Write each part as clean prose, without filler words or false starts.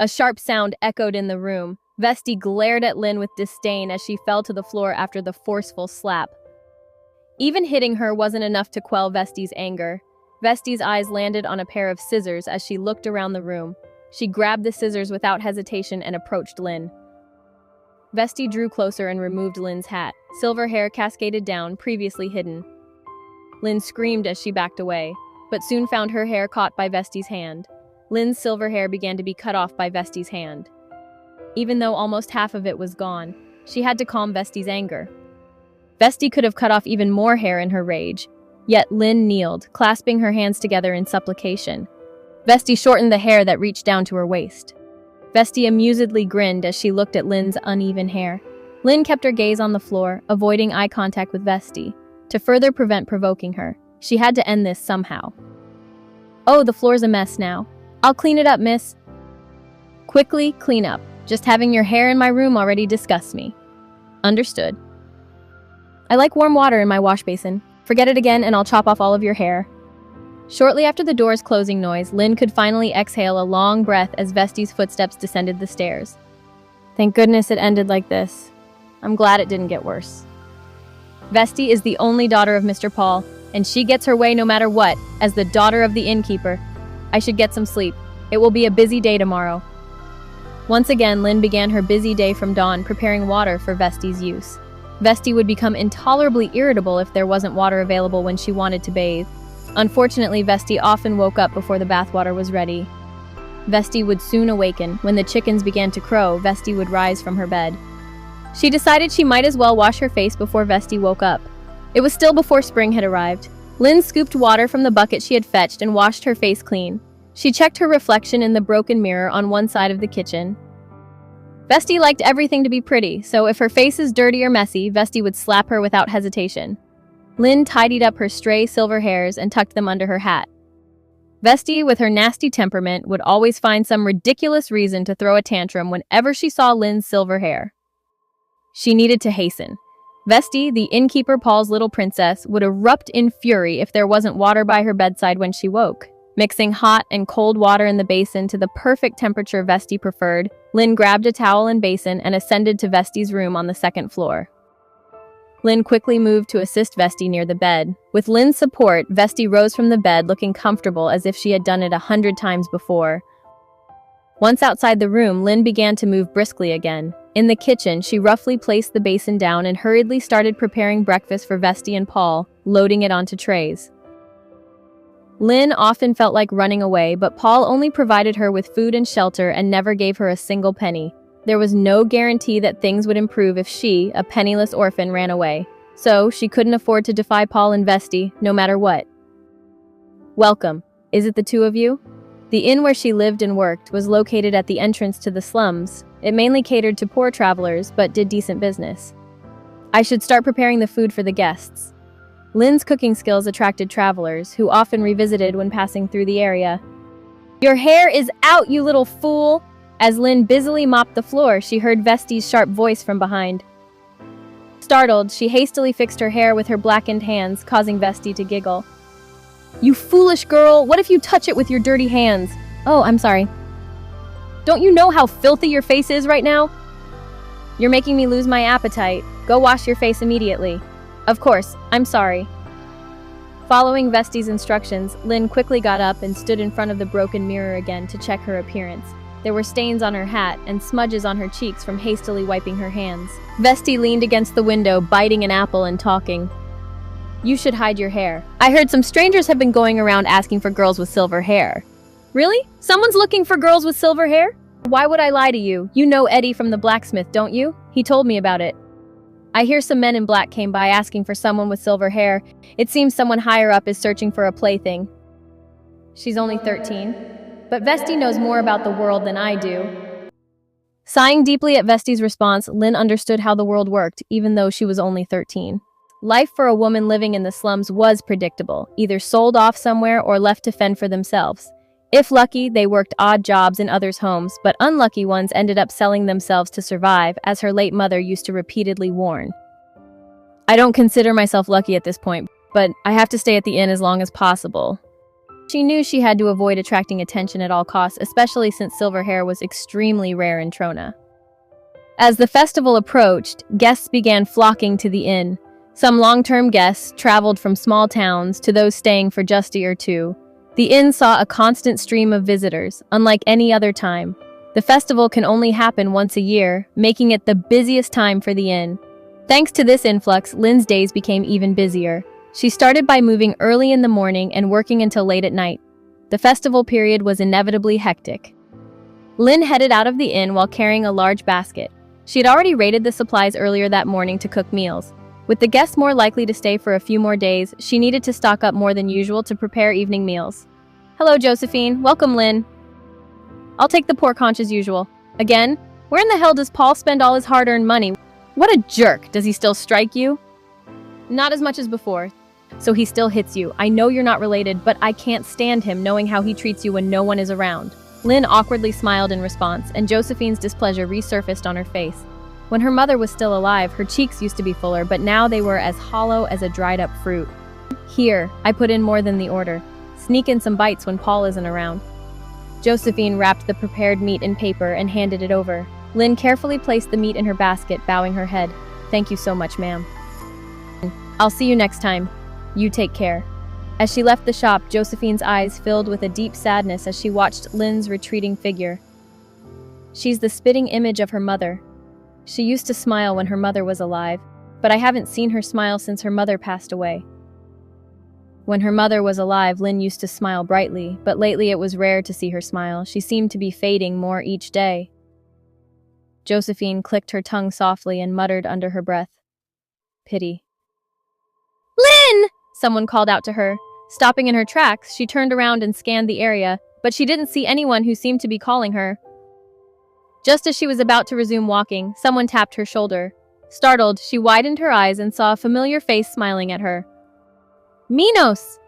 A sharp sound echoed in the room. Vesti glared at Lynn with disdain as she fell to the floor after the forceful slap. Even hitting her wasn't enough to quell Vesti's anger. Vesti's eyes landed on a pair of scissors as she looked around the room. She grabbed the scissors without hesitation and approached Lynn. Vesti drew closer and removed Lynn's hat. Silver hair cascaded down, previously hidden. Lynn screamed as she backed away, but soon found her hair caught by Vesti's hand. Lynn's silver hair began to be cut off by Vesti's hand. Even though almost half of it was gone, she had to calm Vesti's anger. Vesti could have cut off even more hair in her rage, yet Lynn kneeled, clasping her hands together in supplication. Vesti shortened the hair that reached down to her waist. Vesti amusedly grinned as she looked at Lynn's uneven hair. Lynn kept her gaze on the floor, avoiding eye contact with Vesti. To further prevent provoking her, she had to end this somehow. "Oh, the floor's a mess now. I'll clean it up, miss." "Quickly, clean up. Just having your hair in my room already disgusts me." "Understood." "I like warm water in my wash basin. Forget it again and I'll chop off all of your hair." Shortly after the door's closing noise, Lynn could finally exhale a long breath as Vesti's footsteps descended the stairs. "Thank goodness it ended like this. I'm glad it didn't get worse." Vesti is the only daughter of Mr. Paul, and she gets her way no matter what, as the daughter of the innkeeper. I should get some sleep. It will be a busy day tomorrow. Once again, Lynn began her busy day from dawn preparing water for Vesti's use. Vesti would become intolerably irritable if there wasn't water available when she wanted to bathe. Unfortunately, Vesti often woke up before the bathwater was ready. Vesti would soon awaken. When the chickens began to crow, Vesti would rise from her bed. She decided she might as well wash her face before Vesti woke up. It was still before spring had arrived. Lynn scooped water from the bucket she had fetched and washed her face clean. She checked her reflection in the broken mirror on one side of the kitchen. Vesti liked everything to be pretty, so if her face is dirty or messy, Vesti would slap her without hesitation. Lynn tidied up her stray silver hairs and tucked them under her hat. Vesti, with her nasty temperament, would always find some ridiculous reason to throw a tantrum whenever she saw Lynn's silver hair. She needed to hasten. Vesti, the innkeeper Paul's little princess, would erupt in fury if there wasn't water by her bedside when she woke. Mixing hot and cold water in the basin to the perfect temperature Vesti preferred, Lynn grabbed a towel and basin and ascended to Vesti's room on the second floor. Lynn quickly moved to assist Vesti near the bed. With Lynn's support, Vesti rose from the bed looking comfortable as if she had done it 100 times before. Once outside the room, Lynn began to move briskly again. In the kitchen, she roughly placed the basin down and hurriedly started preparing breakfast for Vesti and Paul, loading it onto trays. Lynn often felt like running away, but Paul only provided her with food and shelter and never gave her a single penny. There was no guarantee that things would improve if she, a penniless orphan, ran away. So, she couldn't afford to defy Paul and Vesti, no matter what. "Welcome. Is it the two of you?" The inn where she lived and worked was located at the entrance to the slums. It mainly catered to poor travelers, but did decent business. "I should start preparing the food for the guests." Lynn's cooking skills attracted travelers, who often revisited when passing through the area. "Your hair is out, you little fool!" As Lynn busily mopped the floor, she heard Vesti's sharp voice from behind. Startled, she hastily fixed her hair with her blackened hands, causing Vesti to giggle. "You foolish girl! What if you touch it with your dirty hands?" "Oh, I'm sorry." "Don't you know how filthy your face is right now?" "You're making me lose my appetite. Go wash your face immediately." "Of course, I'm sorry." Following Vesti's instructions, Lynn quickly got up and stood in front of the broken mirror again to check her appearance. There were stains on her hat and smudges on her cheeks from hastily wiping her hands. Vesti leaned against the window, biting an apple and talking. "You should hide your hair. I heard some strangers have been going around asking for girls with silver hair." "Really? Someone's looking for girls with silver hair? Why would I lie to you? You know Eddie from the blacksmith, don't you? He told me about it. I hear some men in black came by asking for someone with silver hair. It seems someone higher up is searching for a plaything." She's only 13. But Vesti knows more about the world than I do. Sighing deeply at Vesti's response, Lynn understood how the world worked, even though she was only 13. Life for a woman living in the slums was predictable, either sold off somewhere or left to fend for themselves. If lucky, they worked odd jobs in others' homes, but unlucky ones ended up selling themselves to survive, as her late mother used to repeatedly warn. "I don't consider myself lucky at this point, but I have to stay at the inn as long as possible." She knew she had to avoid attracting attention at all costs, especially since silver hair was extremely rare in Trona. As the festival approached, guests began flocking to the inn. Some long-term guests traveled from small towns to those staying for just a year or two. The inn saw a constant stream of visitors, unlike any other time. The festival can only happen once a year, making it the busiest time for the inn. Thanks to this influx, Lynn's days became even busier. She started by moving early in the morning and working until late at night. The festival period was inevitably hectic. Lynn headed out of the inn while carrying a large basket. She had already raided the supplies earlier that morning to cook meals. With the guests more likely to stay for a few more days, she needed to stock up more than usual to prepare evening meals. Hello, Josephine. Welcome, Lynn. I'll take the pork haunch as usual. Again? Where in the hell does Paul spend all his hard-earned money? What a jerk! Does he still strike you? Not as much as before. So he still hits you. I know you're not related, but I can't stand him knowing how he treats you when no one is around. Lynn awkwardly smiled in response, and Josephine's displeasure resurfaced on her face. When her mother was still alive, her cheeks used to be fuller, but now they were as hollow as a dried-up fruit. Here, I put in more than the order. Sneak in some bites when Paul isn't around. Josephine wrapped the prepared meat in paper and handed it over. Lynn carefully placed the meat in her basket, bowing her head. Thank you so much, ma'am. I'll see you next time. You take care. As she left the shop, Josephine's eyes filled with a deep sadness as she watched Lynn's retreating figure. She's the spitting image of her mother. She used to smile when her mother was alive, but I haven't seen her smile since her mother passed away. When her mother was alive, Lynn used to smile brightly, but lately it was rare to see her smile. She seemed to be fading more each day. Josephine clicked her tongue softly and muttered under her breath. Pity. Lynn! Someone called out to her. Stopping in her tracks, she turned around and scanned the area, but she didn't see anyone who seemed to be calling her. Just as she was about to resume walking, someone tapped her shoulder. Startled, she widened her eyes and saw a familiar face smiling at her. Minos!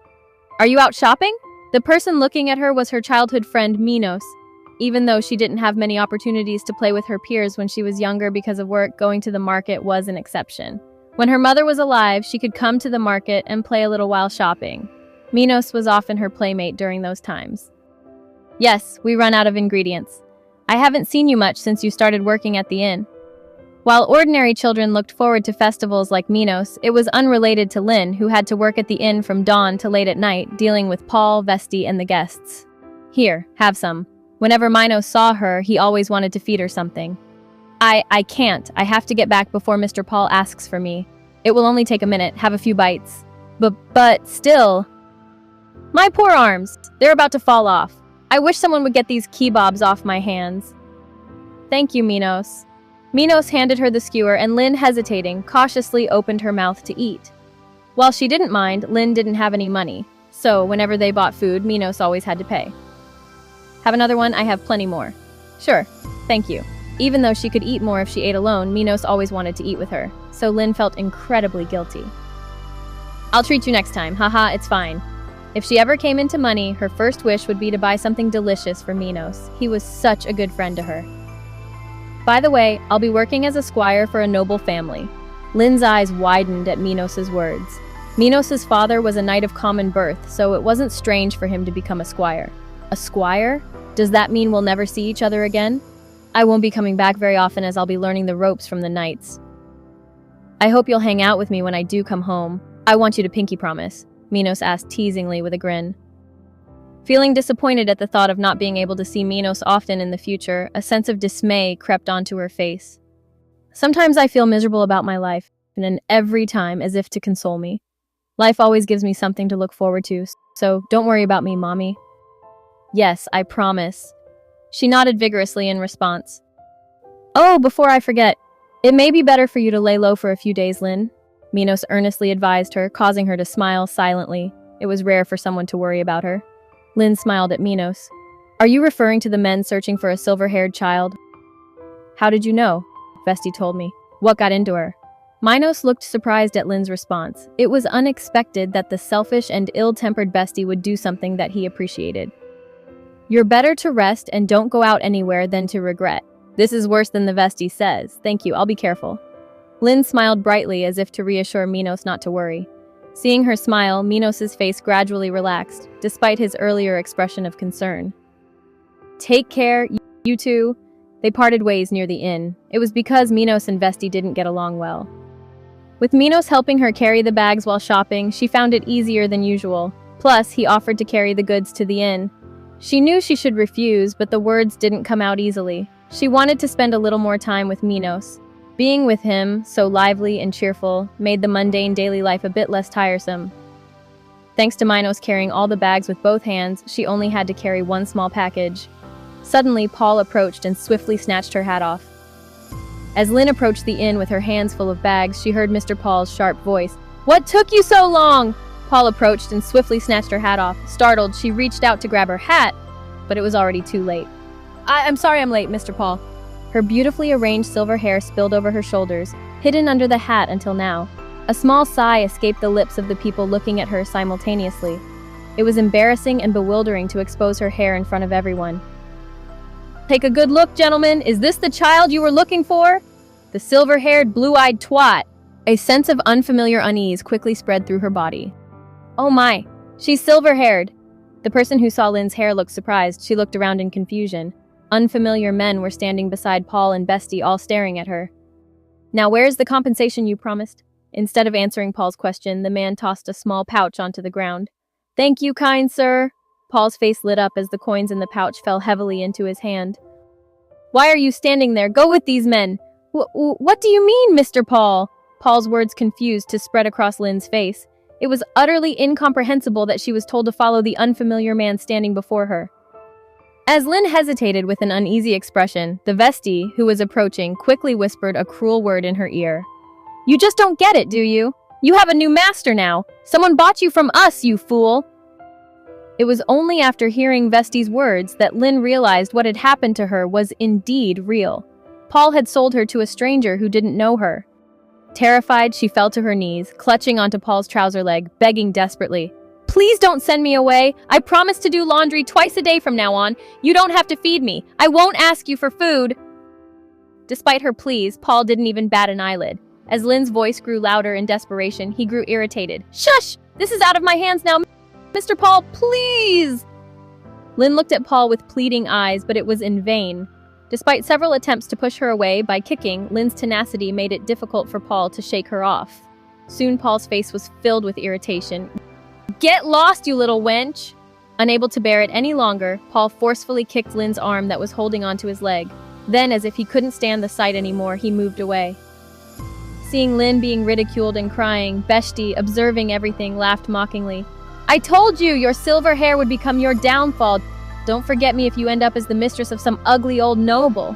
Are you out shopping? The person looking at her was her childhood friend, Minos. Even though she didn't have many opportunities to play with her peers when she was younger because of work, going to the market was an exception. When her mother was alive, she could come to the market and play a little while shopping. Minos was often her playmate during those times. Yes, we run out of ingredients. I haven't seen you much since you started working at the inn. While ordinary children looked forward to festivals like Minos, it was unrelated to Lynn, who had to work at the inn from dawn to late at night, dealing with Paul, Vesti, and the guests. Here, have some. Whenever Minos saw her, he always wanted to feed her something. I can't. I have to get back before Mr. Paul asks for me. It will only take a minute. Have a few bites. But still. My poor arms. They're about to fall off. I wish someone would get these kebabs off my hands. Thank you, Minos. Minos handed her the skewer and Lynn, hesitating, cautiously opened her mouth to eat. While she didn't mind, Lynn didn't have any money. So, whenever they bought food, Minos always had to pay. Have another one? I have plenty more. Sure. Thank you. Even though she could eat more if she ate alone, Minos always wanted to eat with her. So Lynn felt incredibly guilty. I'll treat you next time. Haha, it's fine. If she ever came into money, her first wish would be to buy something delicious for Minos. He was such a good friend to her. By the way, I'll be working as a squire for a noble family. Lynn's eyes widened at Minos's words. Minos's father was a knight of common birth, so it wasn't strange for him to become a squire. A squire? Does that mean we'll never see each other again? I won't be coming back very often as I'll be learning the ropes from the knights. I hope you'll hang out with me when I do come home. I want you to pinky promise, Minos asked teasingly with a grin. Feeling disappointed at the thought of not being able to see Minos often in the future, a sense of dismay crept onto her face. Sometimes I feel miserable about my life, and then every time as if to console me. Life always gives me something to look forward to, so don't worry about me, Mommy. Yes, I promise. She nodded vigorously in response. Oh, before I forget, it may be better for you to lay low for a few days, Lynn, Minos earnestly advised her, causing her to smile silently. It was rare for someone to worry about her. Lynn smiled at Minos. Are you referring to the men searching for a silver-haired child? How did you know? Vesti told me. What got into her? Minos looked surprised at Lynn's response. It was unexpected that the selfish and ill-tempered Vesti would do something that he appreciated. You're better to rest and don't go out anywhere than to regret. This is worse than the Vesti says. Thank you, I'll be careful. Lynn smiled brightly as if to reassure Minos not to worry. Seeing her smile, Minos' face gradually relaxed, despite his earlier expression of concern. Take care, you two. They parted ways near the inn. It was because Minos and Vesti didn't get along well. With Minos helping her carry the bags while shopping, she found it easier than usual. Plus, he offered to carry the goods to the inn. She knew she should refuse, but the words didn't come out easily. She wanted to spend a little more time with Minos. Being with him, so lively and cheerful, made the mundane daily life a bit less tiresome. Thanks to Minos carrying all the bags with both hands, she only had to carry one small package. Suddenly, Paul approached and swiftly snatched her hat off. As Lynn approached the inn with her hands full of bags, she heard Mr. Paul's sharp voice. "What took you so long?" Paul approached and swiftly snatched her hat off. Startled, she reached out to grab her hat, but it was already too late. I'm sorry I'm late, Mr. Paul." Her beautifully arranged silver hair spilled over her shoulders, hidden under the hat until now. A small sigh escaped the lips of the people looking at her simultaneously. It was embarrassing and bewildering to expose her hair in front of everyone. "Take a good look, gentlemen. Is this the child you were looking for?" The silver-haired, blue-eyed twat. A sense of unfamiliar unease quickly spread through her body. "Oh my, she's silver-haired." The person who saw Lynn's hair looked surprised. She looked around in confusion. Unfamiliar men were standing beside Paul and Vesti, all staring at her. "Now where's the compensation you promised?" Instead of answering Paul's question, the man tossed a small pouch onto the ground. "Thank you, kind sir." Paul's face lit up as the coins in the pouch fell heavily into his hand. "Why are you standing there? Go with these men." What do you mean, Mr. Paul?" Paul's words confused to spread across Lynn's face. It was utterly incomprehensible that she was told to follow the unfamiliar man standing before her. As Lynn hesitated with an uneasy expression, the Vesti, who was approaching, quickly whispered a cruel word in her ear. "You just don't get it, do you? You have a new master now. Someone bought you from us, you fool." It was only after hearing Vesti's words that Lynn realized what had happened to her was indeed real. Paul had sold her to a stranger who didn't know her. Terrified, she fell to her knees, clutching onto Paul's trouser leg, begging desperately, "Please don't send me away. I promise to do laundry twice a day from now on. You don't have to feed me. I won't ask you for food." Despite her pleas, Paul didn't even bat an eyelid. As Lynn's voice grew louder in desperation, he grew irritated. "Shush! This is out of my hands now, Mr. Paul, please!" Lynn looked at Paul with pleading eyes, but it was in vain. Despite several attempts to push her away by kicking, Lynn's tenacity made it difficult for Paul to shake her off. Soon Paul's face was filled with irritation. "Get lost, you little wench!" Unable to bear it any longer, Paul forcefully kicked Lynn's arm that was holding onto his leg. Then, as if he couldn't stand the sight anymore, he moved away. Seeing Lynn being ridiculed and crying, Vesti, observing everything, laughed mockingly. "I told you your silver hair would become your downfall. Don't forget me if you end up as the mistress of some ugly old noble."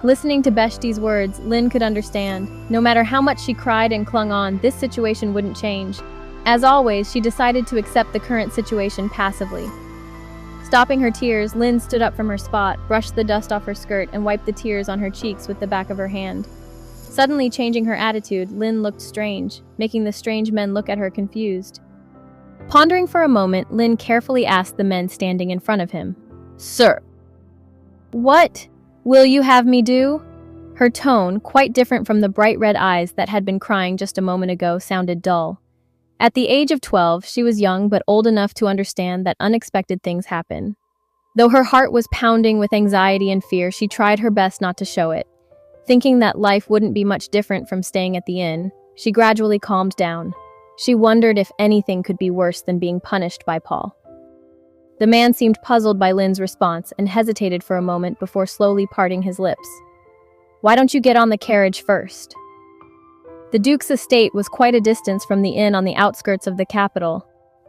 Listening to Vesti's words, Lynn could understand. No matter how much she cried and clung on, this situation wouldn't change. As always, she decided to accept the current situation passively. Stopping her tears, Lynn stood up from her spot, brushed the dust off her skirt, and wiped the tears on her cheeks with the back of her hand. Suddenly changing her attitude, Lynn looked strange, making the strange men look at her confused. Pondering for a moment, Lynn carefully asked the men standing in front of him, "Sir, what will you have me do?" Her tone, quite different from the bright red eyes that had been crying just a moment ago, sounded dull. At the age of 12, she was young but old enough to understand that unexpected things happen. Though her heart was pounding with anxiety and fear, she tried her best not to show it. Thinking that life wouldn't be much different from staying at the inn, she gradually calmed down. She wondered if anything could be worse than being punished by Paul. The man seemed puzzled by Lynn's response and hesitated for a moment before slowly parting his lips. "Why don't you get on the carriage first?" The Duke's estate was quite a distance from the inn on the outskirts of the capital.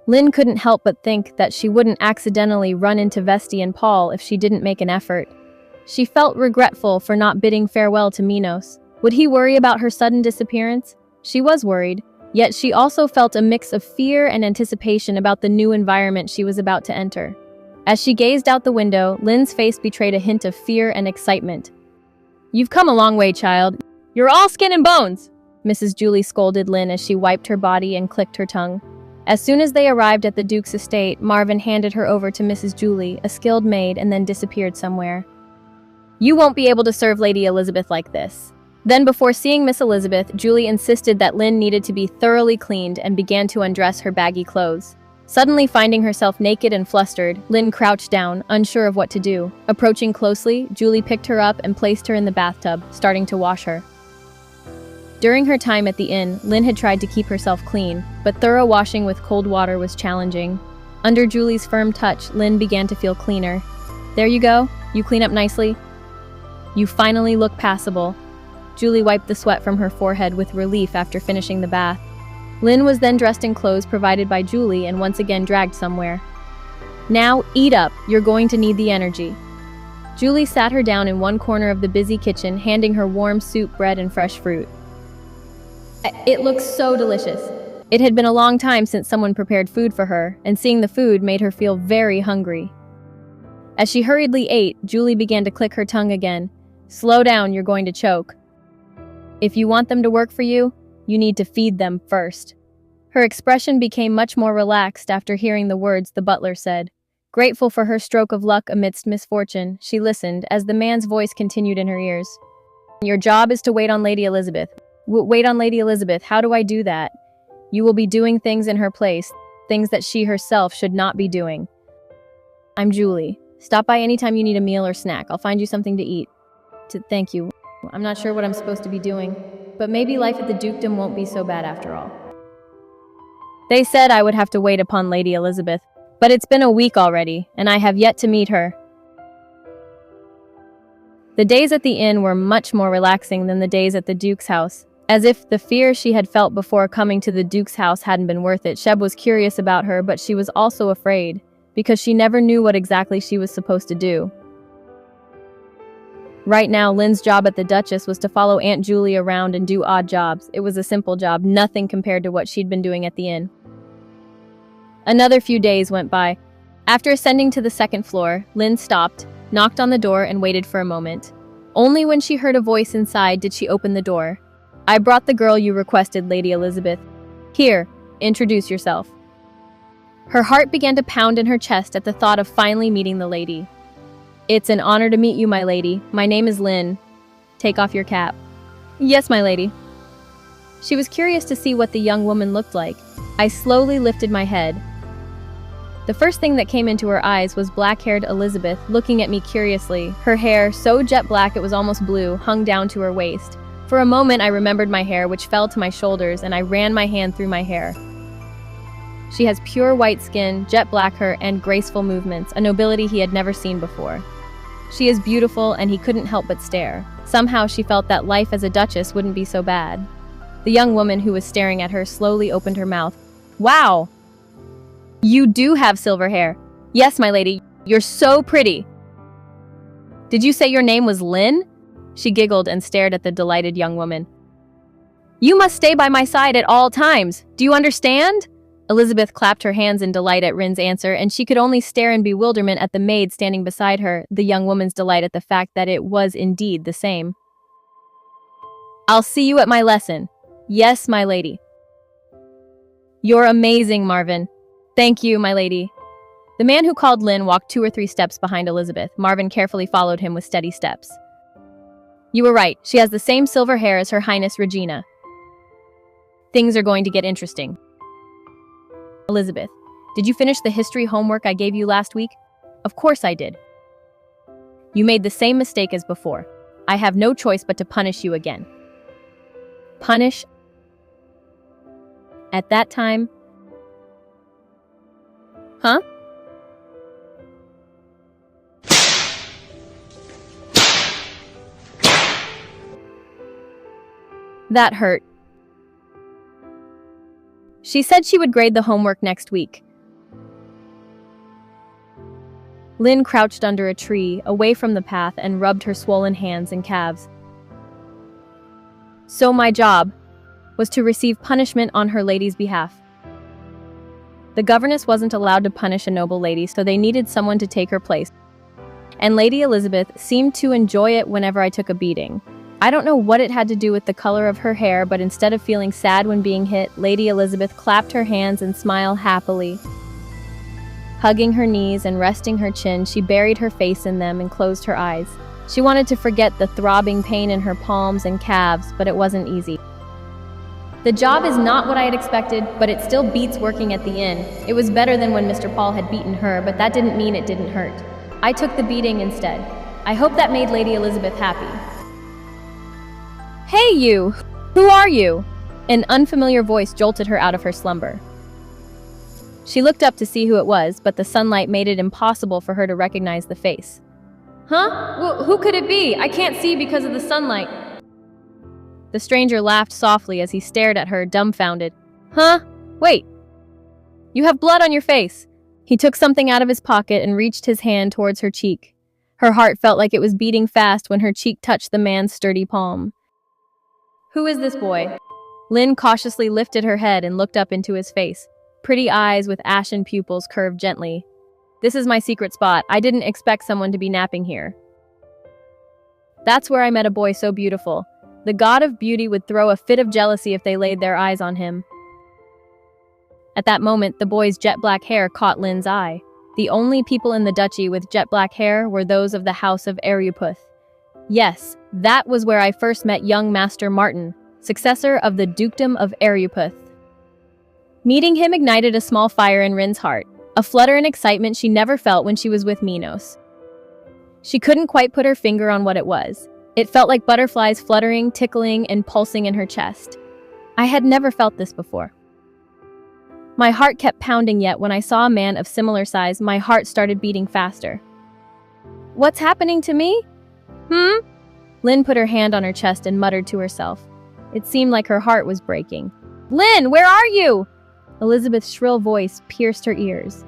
Lynn couldn't help but think that she wouldn't accidentally run into Vesti and Paul if she didn't make an effort. She felt regretful for not bidding farewell to Minos. Would he worry about her sudden disappearance? She was worried. Yet she also felt a mix of fear and anticipation about the new environment she was about to enter. As she gazed out the window, Lynn's face betrayed a hint of fear and excitement. "You've come a long way, child. You're all skin and bones," Mrs. Julie scolded Lynn as she wiped her body and clicked her tongue. As soon as they arrived at the Duke's estate, Marvin handed her over to Mrs. Julie, a skilled maid, and then disappeared somewhere. "You won't be able to serve Lady Elizabeth like this." Then before seeing Miss Elizabeth, Julie insisted that Lynn needed to be thoroughly cleaned and began to undress her baggy clothes. Suddenly finding herself naked and flustered, Lynn crouched down, unsure of what to do. Approaching closely, Julie picked her up and placed her in the bathtub, starting to wash her. During her time at the inn, Lynn had tried to keep herself clean, but thorough washing with cold water was challenging. Under Julie's firm touch, Lynn began to feel cleaner. There you go. You clean up nicely. You finally look passable. Julie wiped the sweat from her forehead with relief after finishing the bath. Lynn was then dressed in clothes provided by Julie and once again dragged somewhere. Now, eat up. You're going to need the energy. Julie sat her down in one corner of the busy kitchen, handing her warm soup, bread, and fresh fruit. It looks so delicious. It had been a long time since someone prepared food for her, and seeing the food made her feel very hungry. As she hurriedly ate, Julie began to click her tongue again. Slow down, you're going to choke. If you want them to work for you, you need to feed them first. Her expression became much more relaxed after hearing the words the butler said. Grateful for her stroke of luck amidst misfortune, she listened as the man's voice continued in her ears. Your job is to wait on Lady Elizabeth. Wait on Lady Elizabeth, how do I do that? You will be doing things in her place, things that she herself should not be doing. I'm Julie. Stop by anytime you need a meal or snack. I'll find you something to eat. Thank you. I'm not sure what I'm supposed to be doing, but maybe life at the dukedom won't be so bad after all. They said I would have to wait upon Lady Elizabeth, but it's been a week already, and I have yet to meet her. The days at the inn were much more relaxing than the days at the Duke's house. As if the fear she had felt before coming to the Duke's house hadn't been worth it, Sheb was curious about her, but she was also afraid, because she never knew what exactly she was supposed to do. Right now, Lynn's job at the Duchess was to follow Aunt Julie around and do odd jobs. It was a simple job, nothing compared to what she'd been doing at the inn. Another few days went by. After ascending to the second floor, Lynn stopped, knocked on the door, and waited for a moment. Only when she heard a voice inside did she open the door. I brought the girl you requested, Lady Elizabeth. Here, introduce yourself. Her heart began to pound in her chest at the thought of finally meeting the lady. It's an honor to meet you, my lady. My name is Lynn. Take off your cap. Yes, my lady. She was curious to see what the young woman looked like. I slowly lifted my head. The first thing that came into her eyes was black-haired Elizabeth looking at me curiously. Her hair, so jet black it was almost blue, hung down to her waist. For a moment, I remembered my hair, which fell to my shoulders, and I ran my hand through my hair. She has pure white skin, jet black hair, and graceful movements, a nobility he had never seen before. She is beautiful, and he couldn't help but stare. Somehow she felt that life as a duchess wouldn't be so bad. The young woman who was staring at her slowly opened her mouth. Wow! You do have silver hair. Yes, my lady, you're so pretty. Did you say your name was Lynn? She giggled and stared at the delighted young woman. You must stay by my side at all times. Do you understand? Elizabeth clapped her hands in delight at Rin's answer, and she could only stare in bewilderment at the maid standing beside her, the young woman's delight at the fact that it was indeed the same. I'll see you at my lesson. Yes, my lady. You're amazing, Marvin. Thank you, my lady. The man who called Lynn walked 2 or 3 steps behind Elizabeth. Marvin carefully followed him with steady steps. You were right. She has the same silver hair as Her Highness Regina. Things are going to get interesting. Elizabeth, did you finish the history homework I gave you last week? Of course I did. You made the same mistake as before. I have no choice but to punish you again. Punish? At that time? Huh? That hurt. She said she would grade the homework next week. Lynn crouched under a tree, away from the path, and rubbed her swollen hands and calves. So my job was to receive punishment on her lady's behalf. The governess wasn't allowed to punish a noble lady, so they needed someone to take her place. And Lady Elizabeth seemed to enjoy it whenever I took a beating. I don't know what it had to do with the color of her hair, but instead of feeling sad when being hit, Lady Elizabeth clapped her hands and smiled happily. Hugging her knees and resting her chin, she buried her face in them and closed her eyes. She wanted to forget the throbbing pain in her palms and calves, but it wasn't easy. The job is not what I had expected, but it still beats working at the inn. It was better than when Mr. Paul had beaten her, but that didn't mean it didn't hurt. I took the beating instead. I hope that made Lady Elizabeth happy. Hey you! Who are you? An unfamiliar voice jolted her out of her slumber. She looked up to see who it was, but the sunlight made it impossible for her to recognize the face. Huh? Who could it be? I can't see because of the sunlight. The stranger laughed softly as he stared at her, dumbfounded. Huh? Wait. You have blood on your face. He took something out of his pocket and reached his hand towards her cheek. Her heart felt like it was beating fast when her cheek touched the man's sturdy palm. Who is this boy? Lynn cautiously lifted her head and looked up into his face. Pretty eyes with ashen pupils curved gently. This is my secret spot. I didn't expect someone to be napping here. That's where I met a boy so beautiful. The god of beauty would throw a fit of jealousy if they laid their eyes on him. At that moment, the boy's jet black hair caught Lynn's eye. The only people in the duchy with jet black hair were those of the House of Arupus. Yes, that was where I first met young Master Martin, successor of the Dukedom of Arupus. Meeting him ignited a small fire in Rin's heart, a flutter and excitement she never felt when she was with Minos. She couldn't quite put her finger on what it was. It felt like butterflies fluttering, tickling, and pulsing in her chest. I had never felt this before. My heart kept pounding, yet when I saw a man of similar size, my heart started beating faster. What's happening to me? Lynn put her hand on her chest and muttered to herself. It seemed like her heart was breaking. Lynn, where are you? Elizabeth's shrill voice pierced her ears.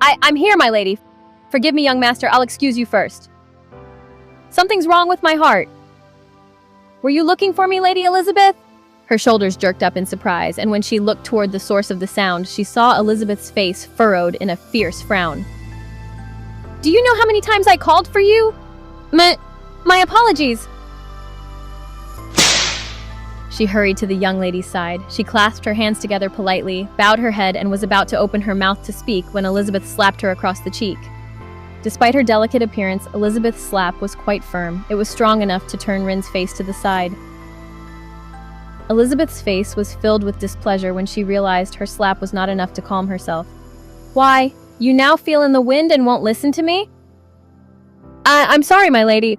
I'm here, my lady. Forgive me, young master, I'll excuse you first. Something's wrong with my heart. Were you looking for me, Lady Elizabeth? Her shoulders jerked up in surprise, and when she looked toward the source of the sound, she saw Elizabeth's face furrowed in a fierce frown. Do you know how many times I called for you? My apologies. She hurried to the young lady's side. She clasped her hands together politely, bowed her head, and was about to open her mouth to speak when Elizabeth slapped her across the cheek. Despite her delicate appearance, Elizabeth's slap was quite firm. It was strong enough to turn Rin's face to the side. Elizabeth's face was filled with displeasure when she realized her slap was not enough to calm herself. Why, you now feel in the wind and won't listen to me? I'm sorry, my lady.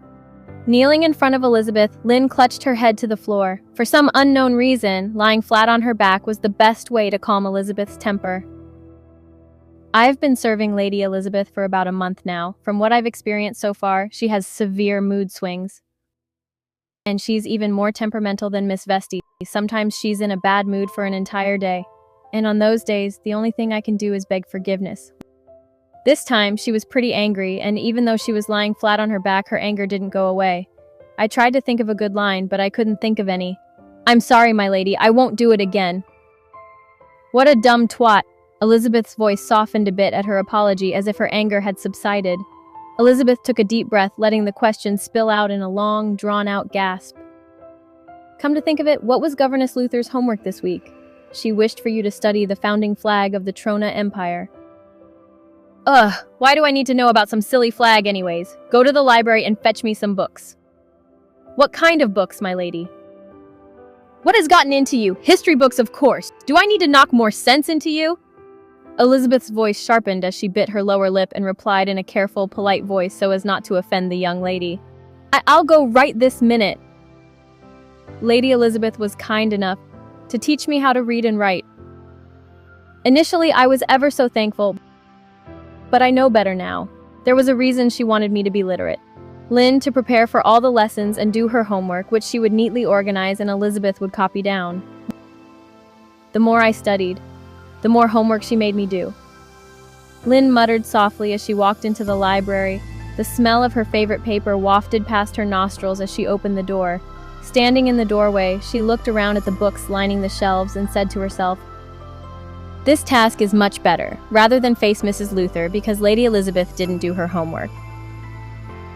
Kneeling in front of Elizabeth, Lynn clutched her head to the floor. For some unknown reason, lying flat on her back was the best way to calm Elizabeth's temper. I've been serving Lady Elizabeth for about a month now. From what I've experienced so far, she has severe mood swings. And she's even more temperamental than Miss Vesti. Sometimes she's in a bad mood for an entire day. And on those days, the only thing I can do is beg forgiveness. This time, she was pretty angry, and even though she was lying flat on her back, her anger didn't go away. I tried to think of a good line, but I couldn't think of any. I'm sorry, my lady, I won't do it again. What a dumb twat. Elizabeth's voice softened a bit at her apology as if her anger had subsided. Elizabeth took a deep breath, letting the question spill out in a long, drawn-out gasp. Come to think of it, what was Governess Luther's homework this week? She wished for you to study the founding flag of the Trona Empire. Ugh, why do I need to know about some silly flag anyways? Go to the library and fetch me some books. What kind of books, my lady? What has gotten into you? History books, of course. Do I need to knock more sense into you? Elizabeth's voice sharpened as she bit her lower lip and replied in a careful, polite voice so as not to offend the young lady. I'll go right this minute. Lady Elizabeth was kind enough to teach me how to read and write. Initially, I was ever so thankful, but I know better now. There was a reason she wanted me to be literate. Lynn to prepare for all the lessons and do her homework, which she would neatly organize and Elizabeth would copy down. The more I studied, the more homework she made me do. Lynn muttered softly as she walked into the library. The smell of her favorite paper wafted past her nostrils as she opened the door. Standing in the doorway, she looked around at the books lining the shelves and said to herself, "This task is much better, rather than face Mrs. Luther because Lady Elizabeth didn't do her homework."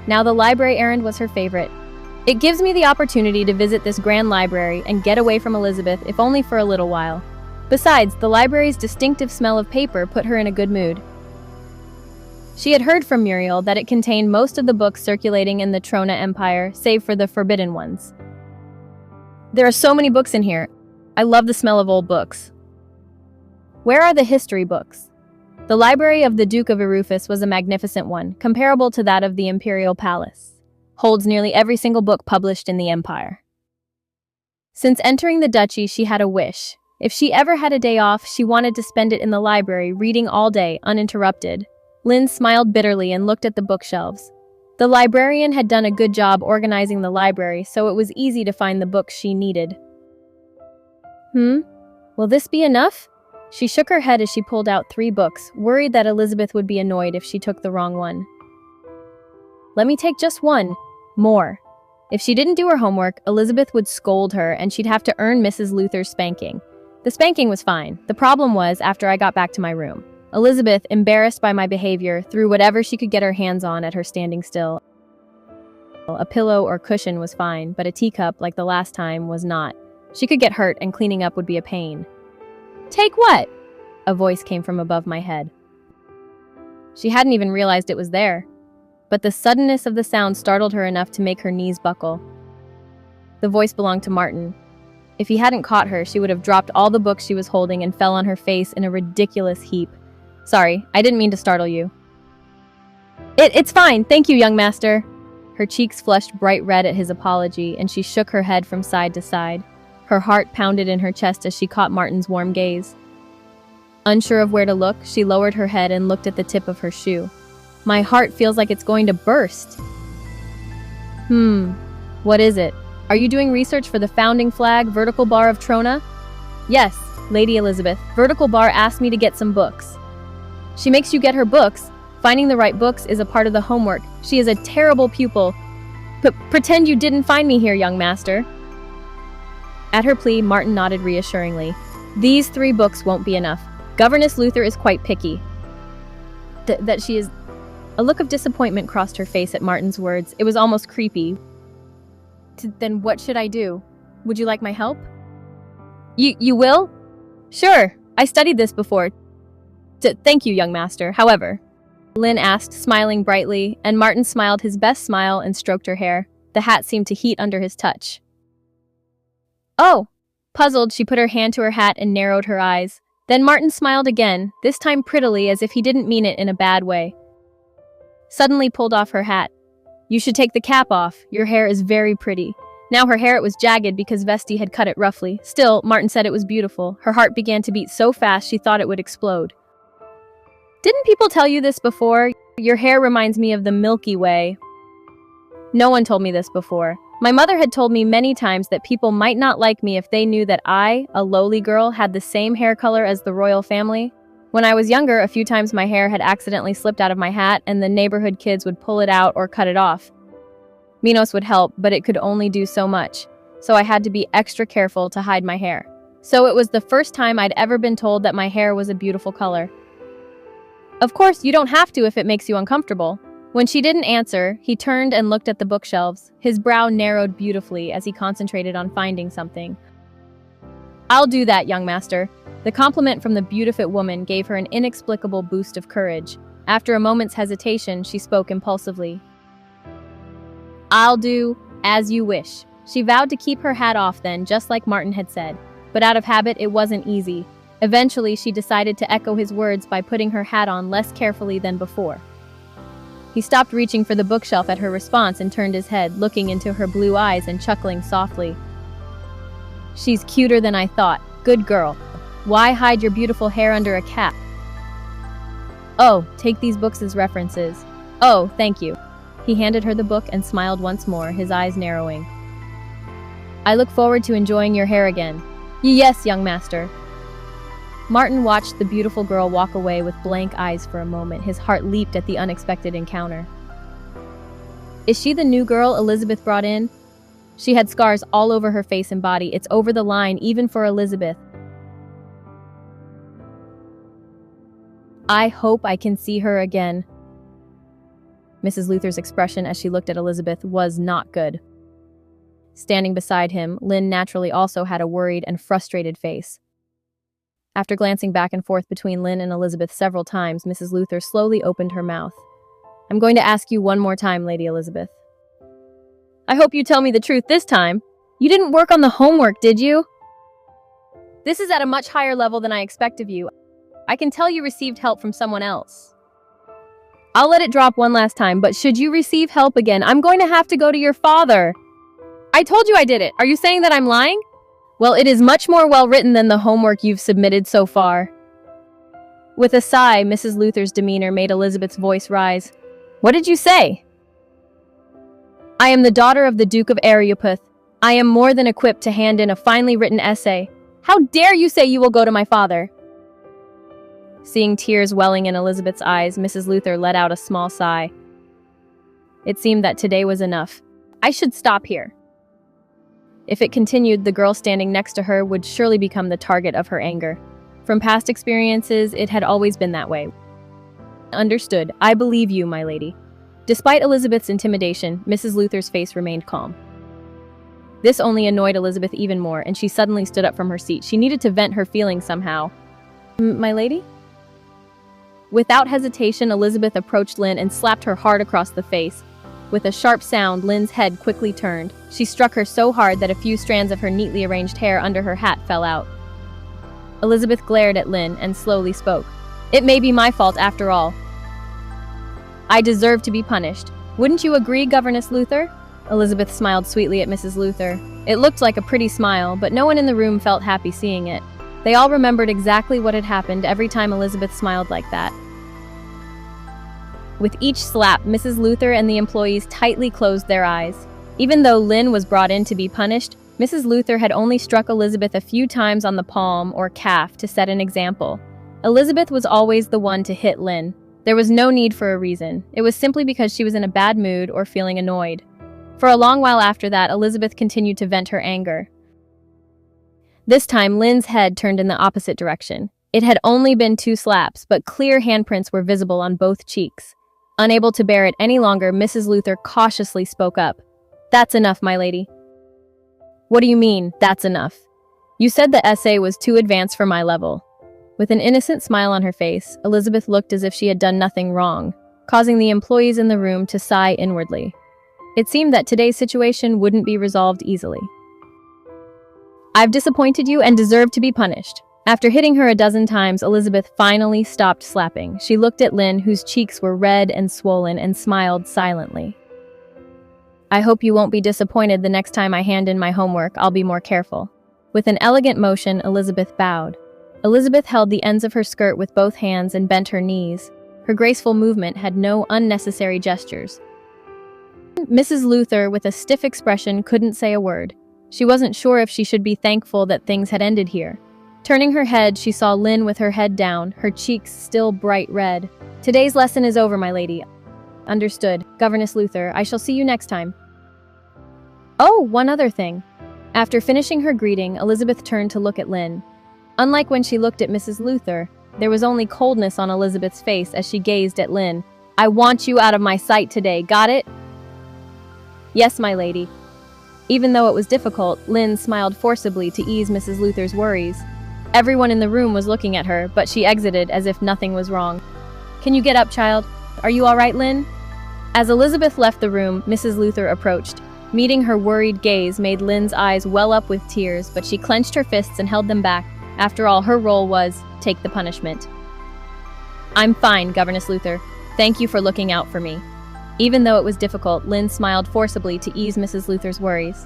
Now the library errand was her favorite. It gives me the opportunity to visit this grand library and get away from Elizabeth, if only for a little while. Besides, the library's distinctive smell of paper put her in a good mood. She had heard from Muriel that it contained most of the books circulating in the Trona Empire, save for the forbidden ones. There are so many books in here. I love the smell of old books. Where are the history books? The library of the Duke of Erufus was a magnificent one, comparable to that of the Imperial Palace. Holds nearly every single book published in the Empire. Since entering the duchy, she had a wish. If she ever had a day off, she wanted to spend it in the library, reading all day, uninterrupted. Lynn smiled bitterly and looked at the bookshelves. The librarian had done a good job organizing the library, so it was easy to find the books she needed. Will this be enough? She shook her head as she pulled out 3 books, worried that Elizabeth would be annoyed if she took the wrong one. Let me take just one. More. If she didn't do her homework, Elizabeth would scold her and she'd have to earn Mrs. Luther's spanking. The spanking was fine. The problem was after I got back to my room. Elizabeth, embarrassed by my behavior, threw whatever she could get her hands on at her standing still. A pillow or cushion was fine, but a teacup, like the last time, was not. She could get hurt and cleaning up would be a pain. Take what? A voice came from above my head. She hadn't even realized it was there. But the suddenness of the sound startled her enough to make her knees buckle. The voice belonged to Martin. If he hadn't caught her, she would have dropped all the books she was holding and fell on her face in a ridiculous heap. Sorry, I didn't mean to startle you. It's fine, thank you, young master. Her cheeks flushed bright red at his apology, and she shook her head from side to side. Her heart pounded in her chest as she caught Martin's warm gaze. Unsure of where to look, she lowered her head and looked at the tip of her shoe. My heart feels like it's going to burst. What is it? Are you doing research for the founding flag, Vertical Bar of Trona? Yes, Lady Elizabeth. Vertical Bar asked me to get some books. She makes you get her books. Finding the right books is a part of the homework. She is a terrible pupil. But pretend you didn't find me here, young master. At her plea, Martin nodded reassuringly. These 3 books won't be enough. Governess Luther is quite picky. That she is... A look of disappointment crossed her face at Martin's words. It was almost creepy. Then what should I do? Would you like my help? You will? Sure, I studied this before. Thank you, young master. However, Lynn asked, smiling brightly, and Martin smiled his best smile and stroked her hair. The hat seemed to heat under his touch. Oh! Puzzled, she put her hand to her hat and narrowed her eyes. Then Martin smiled again, this time prettily as if he didn't mean it in a bad way. Suddenly pulled off her hat. You should take the cap off. Your hair is very pretty. Now her hair, it was jagged because Vesti had cut it roughly. Still, Martin said it was beautiful. Her heart began to beat so fast she thought it would explode. Didn't people tell you this before? Your hair reminds me of the Milky Way. No one told me this before. My mother had told me many times that people might not like me if they knew that I, a lowly girl, had the same hair color as the royal family. When I was younger, a few times my hair had accidentally slipped out of my hat and the neighborhood kids would pull it out or cut it off. Minos would help, but it could only do so much, so I had to be extra careful to hide my hair. So it was the first time I'd ever been told that my hair was a beautiful color. Of course, you don't have to if it makes you uncomfortable. When she didn't answer, he turned and looked at the bookshelves. His brow narrowed beautifully as he concentrated on finding something. I'll do that, young master. The compliment from the beautiful woman gave her an inexplicable boost of courage. After a moment's hesitation, she spoke impulsively. I'll do as you wish. She vowed to keep her hat off then, just like Martin had said. But out of habit, it wasn't easy. Eventually, she decided to echo his words by putting her hat on less carefully than before. He stopped reaching for the bookshelf at her response and turned his head, looking into her blue eyes and chuckling softly. She's cuter than I thought. Good girl. Why hide your beautiful hair under a cap? Oh, take these books as references. Oh, thank you. He handed her the book and smiled once more, his eyes narrowing. I look forward to enjoying your hair again. Yes, young master. Martin watched the beautiful girl walk away with blank eyes for a moment. His heart leaped at the unexpected encounter. Is she the new girl Elizabeth brought in? She had scars all over her face and body. It's over the line, even for Elizabeth. I hope I can see her again. Mrs. Luther's expression as she looked at Elizabeth was not good. Standing beside him, Lynn naturally also had a worried and frustrated face. After glancing back and forth between Lynn and Elizabeth several times, Mrs. Luther slowly opened her mouth. I'm going to ask you one more time, Lady Elizabeth. I hope you tell me the truth this time. You didn't work on the homework, did you? This is at a much higher level than I expect of you. I can tell you received help from someone else. I'll let it drop one last time, but should you receive help again, I'm going to have to go to your father. I told you I did it. Are you saying that I'm lying? Well, it is much more well-written than the homework you've submitted so far. With a sigh, Mrs. Luther's demeanor made Elizabeth's voice rise. What did you say? I am the daughter of the Duke of Areopith. I am more than equipped to hand in a finely written essay. How dare you say you will go to my father? Seeing tears welling in Elizabeth's eyes, Mrs. Luther let out a small sigh. It seemed that today was enough. I should stop here. If it continued, the girl standing next to her would surely become the target of her anger. From past experiences, it had always been that way. Understood. I believe you, my lady. Despite Elizabeth's intimidation, Mrs. Luther's face remained calm. This only annoyed Elizabeth even more, and she suddenly stood up from her seat. She needed to vent her feelings somehow. My lady? Without hesitation, Elizabeth approached Lynn and slapped her hard across the face. With a sharp sound, Lynn's head quickly turned. She struck her so hard that a few strands of her neatly arranged hair under her hat fell out. Elizabeth glared at Lynn and slowly spoke. It may be my fault after all. I deserve to be punished. Wouldn't you agree, Governess Luther? Elizabeth smiled sweetly at Mrs. Luther. It looked like a pretty smile, but no one in the room felt happy seeing it. They all remembered exactly what had happened every time Elizabeth smiled like that. With each slap, Mrs. Luther and the employees tightly closed their eyes. Even though Lynn was brought in to be punished, Mrs. Luther had only struck Elizabeth a few times on the palm or calf to set an example. Elizabeth was always the one to hit Lynn. There was no need for a reason. It was simply because she was in a bad mood or feeling annoyed. For a long while after that, Elizabeth continued to vent her anger. This time, Lynn's head turned in the opposite direction. It had only been 2 slaps, but clear handprints were visible on both cheeks. Unable to bear it any longer, Mrs. Luther cautiously spoke up. That's enough, my lady. What do you mean, that's enough? You said the essay was too advanced for my level. With an innocent smile on her face, Elizabeth looked as if she had done nothing wrong, causing the employees in the room to sigh inwardly. It seemed that today's situation wouldn't be resolved easily. I've disappointed you and deserve to be punished. After hitting her a dozen times, Elizabeth finally stopped slapping. She looked at Lynn, whose cheeks were red and swollen, and smiled silently. I hope you won't be disappointed the next time I hand in my homework. I'll be more careful. With an elegant motion, Elizabeth bowed. Elizabeth held the ends of her skirt with both hands and bent her knees. Her graceful movement had no unnecessary gestures. Mrs. Luther, with a stiff expression, couldn't say a word. She wasn't sure if she should be thankful that things had ended here. Turning her head, she saw Lynn with her head down, her cheeks still bright red. Today's lesson is over, my lady. Understood. Governess Luther, I shall see you next time. Oh, one other thing. After finishing her greeting, Elizabeth turned to look at Lynn. Unlike when she looked at Mrs. Luther, there was only coldness on Elizabeth's face as she gazed at Lynn. I want you out of my sight today, got it? Yes, my lady. Even though it was difficult, Lynn smiled forcibly to ease Mrs. Luther's worries. Everyone in the room was looking at her, but she exited as if nothing was wrong. Can you get up, child? Are you all right, Lynn? As Elizabeth left the room, Mrs. Luther approached. Meeting her worried gaze made Lynn's eyes well up with tears, but she clenched her fists and held them back. After all, her role was, take the punishment. I'm fine, Governess Luther. Thank you for looking out for me. Even though it was difficult, Lynn smiled forcibly to ease Mrs. Luther's worries.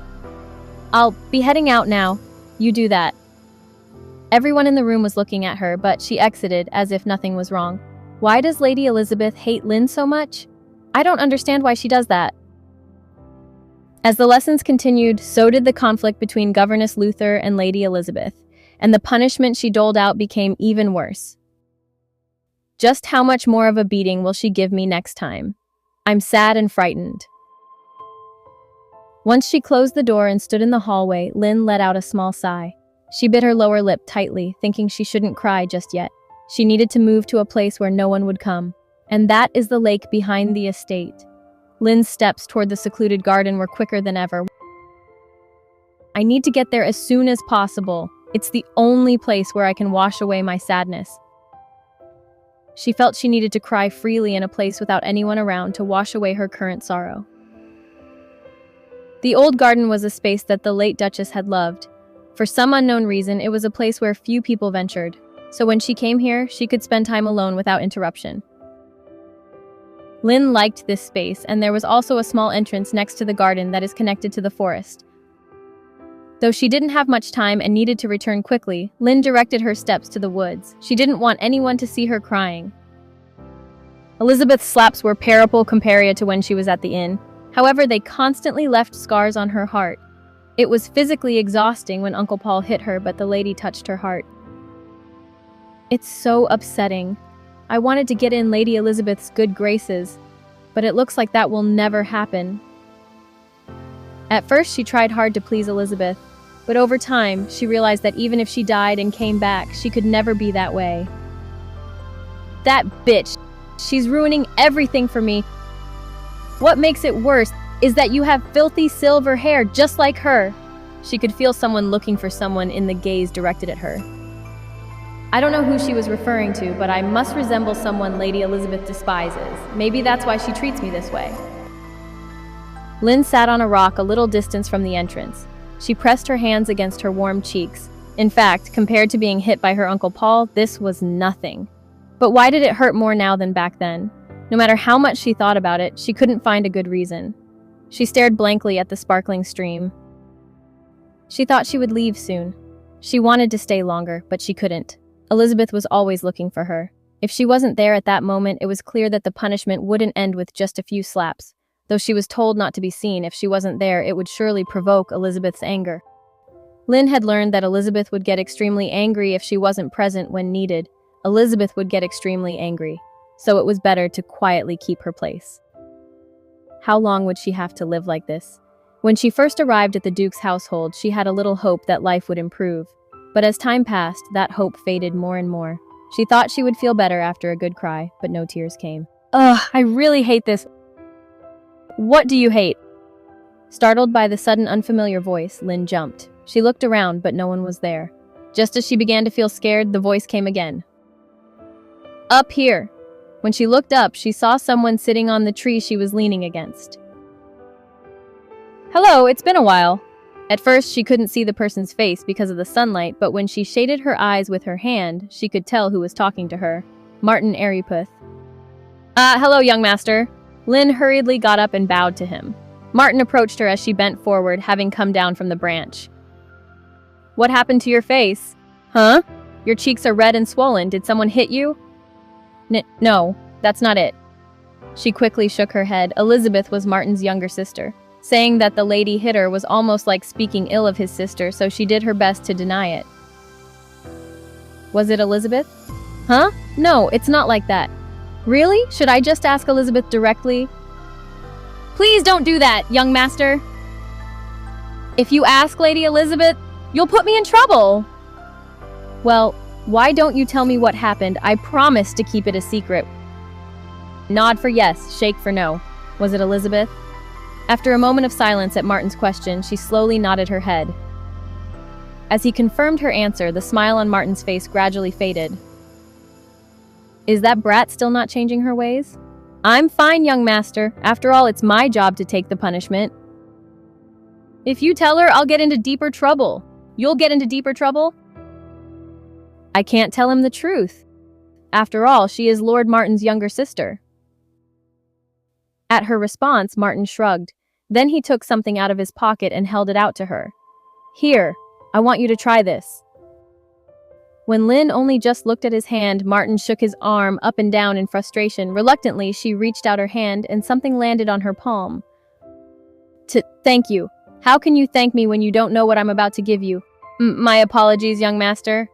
I'll be heading out now. You do that. Everyone in the room was looking at her, but she exited as if nothing was wrong. Why does Lady Elizabeth hate Lynn so much? I don't understand why she does that. As the lessons continued, so did the conflict between Governess Luther and Lady Elizabeth, and the punishment she doled out became even worse. Just how much more of a beating will she give me next time? I'm sad and frightened. Once she closed the door and stood in the hallway, Lynn let out a small sigh. She bit her lower lip tightly, thinking she shouldn't cry just yet. She needed to move to a place where no one would come. And that is the lake behind the estate. Lynn's steps toward the secluded garden were quicker than ever. I need to get there as soon as possible. It's the only place where I can wash away my sadness. She felt she needed to cry freely in a place without anyone around to wash away her current sorrow. The old garden was a space that the late Duchess had loved. For some unknown reason, it was a place where few people ventured, so when she came here, she could spend time alone without interruption. Lynn liked this space, and there was also a small entrance next to the garden that is connected to the forest. Though she didn't have much time and needed to return quickly, Lynn directed her steps to the woods. She didn't want anyone to see her crying. Elizabeth's slaps were parable compared to when she was at the inn. However, they constantly left scars on her heart. It was physically exhausting when Uncle Paul hit her, but the lady touched her heart. It's so upsetting. I wanted to get in Lady Elizabeth's good graces, but it looks like that will never happen. At first, she tried hard to please Elizabeth, but over time, she realized that even if she died and came back, she could never be that way. That bitch, she's ruining everything for me. What makes it worse is that you have filthy silver hair just like her. She could feel someone looking for someone in the gaze directed at her. I don't know who she was referring to, but I must resemble someone Lady Elizabeth despises. Maybe that's why she treats me this way. Lynn sat on a rock a little distance from the entrance. She pressed her hands against her warm cheeks. In fact, compared to being hit by her Uncle Paul, this was nothing. But why did it hurt more now than back then? No matter how much she thought about it, she couldn't find a good reason. She stared blankly at the sparkling stream. She thought she would leave soon. She wanted to stay longer, but she couldn't. Elizabeth was always looking for her. If she wasn't there at that moment, it was clear that the punishment wouldn't end with just a few slaps. Though she was told not to be seen, if she wasn't there, it would surely provoke Elizabeth's anger. Lynn had learned that Elizabeth would get extremely angry if she wasn't present when needed. Elizabeth would get extremely angry, so it was better to quietly keep her place. How long would she have to live like this? When she first arrived at the Duke's household, she had a little hope that life would improve. But as time passed, that hope faded more and more. She thought she would feel better after a good cry, but no tears came. Ugh, I really hate this. What do you hate? Startled by the sudden unfamiliar voice, Lynn jumped. She looked around, but no one was there. Just as she began to feel scared, the voice came again. Up here. When she looked up, she saw someone sitting on the tree she was leaning against. Hello, it's been a while. At first, she couldn't see the person's face because of the sunlight, but when she shaded her eyes with her hand, she could tell who was talking to her. Martin Aripeth. Hello, young master. Lynn hurriedly got up and bowed to him. Martin approached her as she bent forward, having come down from the branch. What happened to your face? Huh? Your cheeks are red and swollen. Did someone hit you? No, that's not it. She quickly shook her head. Elizabeth was Martin's younger sister. Saying that the lady hit her was almost like speaking ill of his sister, so she did her best to deny it. Was it Elizabeth? Huh? No, it's not like that. Really? Should I just ask Elizabeth directly? Please don't do that, young master. If you ask Lady Elizabeth, you'll put me in trouble. Well, why don't you tell me what happened? I promise to keep it a secret. Nod for yes, shake for no. Was it Elizabeth? After a moment of silence at Martin's question, she slowly nodded her head. As he confirmed her answer, the smile on Martin's face gradually faded. Is that brat still not changing her ways? I'm fine, young master. After all, it's my job to take the punishment. If you tell her, I'll get into deeper trouble. You'll get into deeper trouble? I can't tell him the truth. After all, she is Lord Martin's younger sister. At her response, Martin shrugged. Then he took something out of his pocket and held it out to her. Here, I want you to try this. When Lynn only just looked at his hand, Martin shook his arm up and down in frustration. Reluctantly, she reached out her hand and something landed on her palm. Thank you. How can you thank me when you don't know what I'm about to give you? My apologies, young master.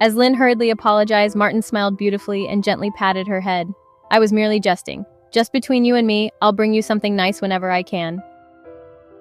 As Lynn hurriedly apologized, Martin smiled beautifully and gently patted her head. I was merely jesting. Just between you and me, I'll bring you something nice whenever I can.